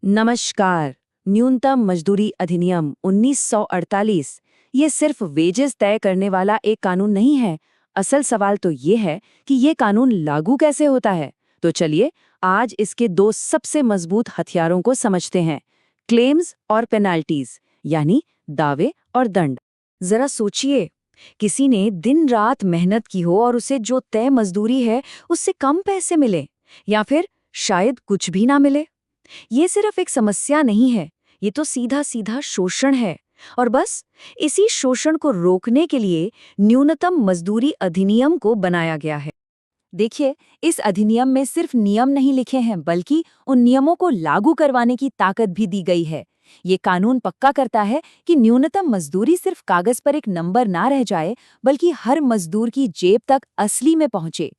नमस्कार। न्यूनतम मजदूरी अधिनियम 1948 ये सिर्फ वेजेस तय करने वाला एक कानून नहीं है। असल सवाल तो ये है कि ये कानून लागू कैसे होता है। तो चलिए आज इसके दो सबसे मजबूत हथियारों को समझते हैं, क्लेम्स और पेनाल्टीज, यानी दावे और दंड। जरा सोचिए, किसी ने दिन रात मेहनत की हो और उसे जो तय मजदूरी है उससे कम पैसे मिले, या फिर शायद कुछ भी ना मिले। ये सिर्फ एक समस्या नहीं है, ये तो सीधा सीधा शोषण है। और बस इसी शोषण को रोकने के लिए न्यूनतम मजदूरी अधिनियम को बनाया गया है। देखिए, इस अधिनियम में सिर्फ नियम नहीं लिखे हैं, बल्कि उन नियमों को लागू करवाने की ताकत भी दी गई है। ये कानून पक्का करता है कि न्यूनतम मजदूरी सिर्फ कागज पर एक नंबर ना रह जाए, बल्कि हर मजदूर की जेब तक असली में पहुंचे।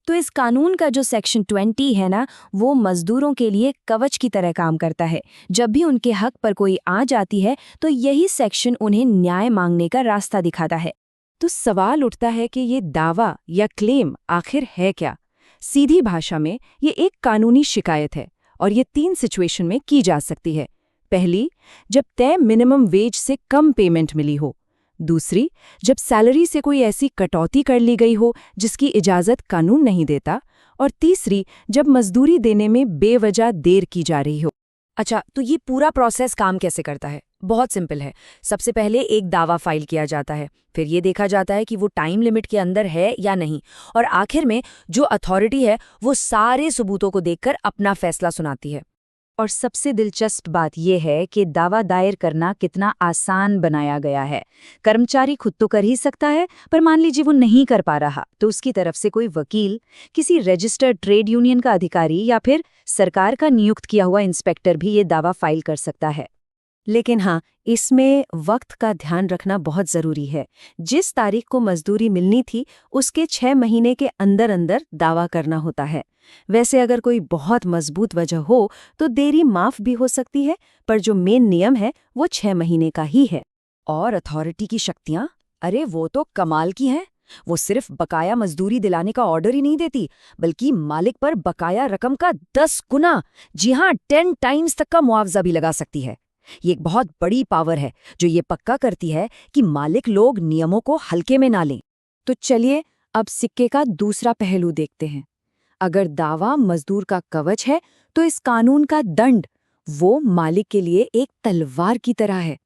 तो इस कानून का जो सेक्शन 20 है ना, वो मजदूरों के लिए कवच की तरह काम करता है। जब भी उनके हक पर कोई आ जाती है तो यही सेक्शन उन्हें न्याय मांगने का रास्ता दिखाता है। तो सवाल उठता है कि ये दावा या क्लेम आखिर है क्या? सीधी भाषा में ये एक कानूनी शिकायत है, और ये 3 सिचुएशन में की जा सकती है। पहली, जब तय मिनिमम वेज से कम पेमेंट मिली हो। दूसरी, जब सैलरी से कोई ऐसी कटौती कर ली गई हो जिसकी इजाज़त कानून नहीं देता। और तीसरी, जब मजदूरी देने में बेवजह देर की जा रही हो। अच्छा, तो ये पूरा प्रोसेस काम कैसे करता है? बहुत सिंपल है। सबसे पहले एक दावा फाइल किया जाता है, फिर ये देखा जाता है कि वो टाइम लिमिट के अंदर है या नहीं, और आखिर में जो अथॉरिटी है वो सारे सबूतों को देखकर अपना फैसला सुनाती है। और सबसे दिलचस्प बात यह है कि दावा दायर करना कितना आसान बनाया गया है। कर्मचारी खुद तो कर ही सकता है, पर मान लीजिए वो नहीं कर पा रहा, तो उसकी तरफ से कोई वकील, किसी रजिस्टर्ड ट्रेड यूनियन का अधिकारी या फिर सरकार का नियुक्त किया हुआ इंस्पेक्टर भी ये दावा फाइल कर सकता है। लेकिन हाँ, इसमें वक्त का ध्यान रखना बहुत ज़रूरी है। जिस तारीख को मजदूरी मिलनी थी उसके 6 महीने के अंदर अंदर दावा करना होता है। वैसे अगर कोई बहुत मजबूत वजह हो तो देरी माफ़ भी हो सकती है, पर जो मेन नियम है वो 6 महीने का ही है। और अथॉरिटी की शक्तियाँ, अरे वो तो कमाल की हैं। वो सिर्फ बकाया मजदूरी दिलाने का ऑर्डर ही नहीं देती, बल्कि मालिक पर बकाया रकम का 10 गुना, जी हाँ 10 टाइम्स तक का मुआवजा भी लगा सकती है। ये एक बहुत बड़ी पावर है जो ये पक्का करती है कि मालिक लोग नियमों को हल्के में ना लें। तो चलिए अब सिक्के का दूसरा पहलू देखते हैं। अगर दावा मजदूर का कवच है, तो इस कानून का दंड वो मालिक के लिए एक तलवार की तरह है।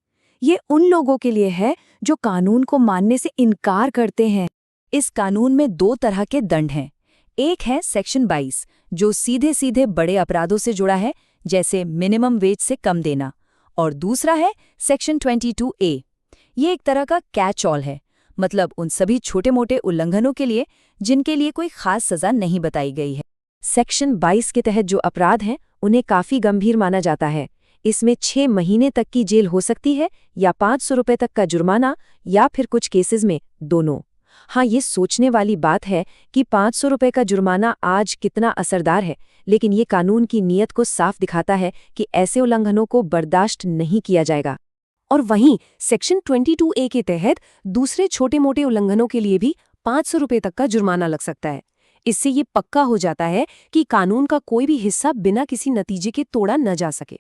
ये उन लोगों के लिए है जो कानून को मानने से इनकार करते हैं। इस कानून में 2 तरह के दंड हैं। एक है सेक्शन 22, जो सीधे सीधे बड़े अपराधों से जुड़ा है, जैसे मिनिमम वेज से कम देना। और दूसरा है सेक्शन 22A। ये एक तरह का कैच ऑल है, मतलब उन सभी छोटे मोटे उल्लंघनों के लिए जिनके लिए कोई खास सजा नहीं बताई गई है। सेक्शन 22 के तहत जो अपराध हैं उन्हें काफी गंभीर माना जाता है। इसमें 6 महीने तक की जेल हो सकती है, या 500 रुपए तक का जुर्माना, या फिर कुछ केसेस में दोनों। हाँ, ये सोचने वाली बात है कि 500 रुपए का जुर्माना आज कितना असरदार है, लेकिन ये कानून की नीयत को साफ दिखाता है कि ऐसे उल्लंघनों को बर्दाश्त नहीं किया जाएगा। और वहीं सेक्शन 22A के तहत दूसरे छोटे मोटे उल्लंघनों के लिए भी 500 रुपए तक का जुर्माना लग सकता है। इससे ये पक्का हो जाता है कि कानून का कोई भी हिस्सा बिना किसी नतीजे के तोड़ा न जा सके।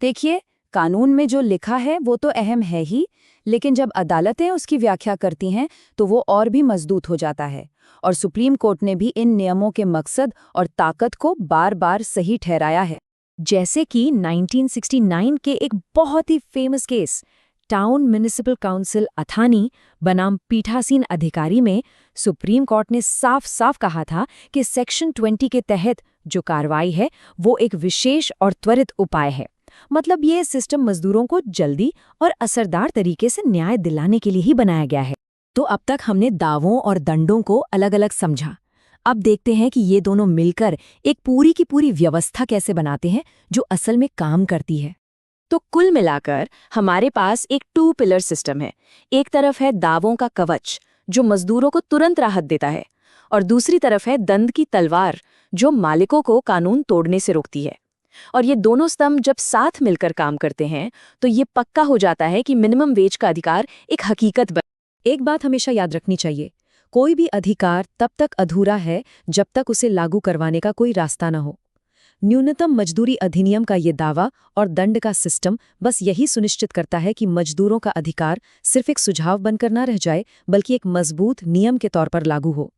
देखिए, कानून में जो लिखा है वो तो अहम है ही, लेकिन जब अदालतें उसकी व्याख्या करती हैं तो वो और भी मजबूत हो जाता है। और सुप्रीम कोर्ट ने भी इन नियमों के मकसद और ताकत को बार बार सही ठहराया है। जैसे कि 1969 के एक बहुत ही famous case, town municipal council Athani बनाम पीठासीन अधिकारी में सुप्रीम कोर्ट ने साफ साफ कहा था कि सेक्शन 20 के तहत जो कार्रवाई है वो एक विशेष और त्वरित उपाय है। मतलब ये सिस्टम मजदूरों को जल्दी और असरदार तरीके से न्याय दिलाने के लिए ही बनाया गया है। तो अब तक हमने दावों और दंडों को अलग अलग समझा। अब देखते हैं कि ये दोनों मिलकर एक पूरी की पूरी व्यवस्था कैसे बनाते हैं जो असल में काम करती है। तो कुल मिलाकर हमारे पास एक 2 पिलर सिस्टम है। एक तरफ है दावों का कवच जो मजदूरों को तुरंत राहत देता है, और दूसरी तरफ है दंड की तलवार जो मालिकों को कानून तोड़ने से रोकती है। और ये दोनों स्तंभ जब साथ मिलकर काम करते हैं तो ये पक्का हो जाता है कि मिनिमम वेज का अधिकार एक हकीकत बन। एक बात हमेशा याद रखनी चाहिए, कोई भी अधिकार तब तक अधूरा है जब तक उसे लागू करवाने का कोई रास्ता न हो। न्यूनतम मजदूरी अधिनियम का ये दावा और दंड का सिस्टम बस यही सुनिश्चित करता है कि मजदूरों का अधिकार सिर्फ एक सुझाव बनकर ना रह जाए, बल्कि एक मजबूत नियम के तौर पर लागू हो।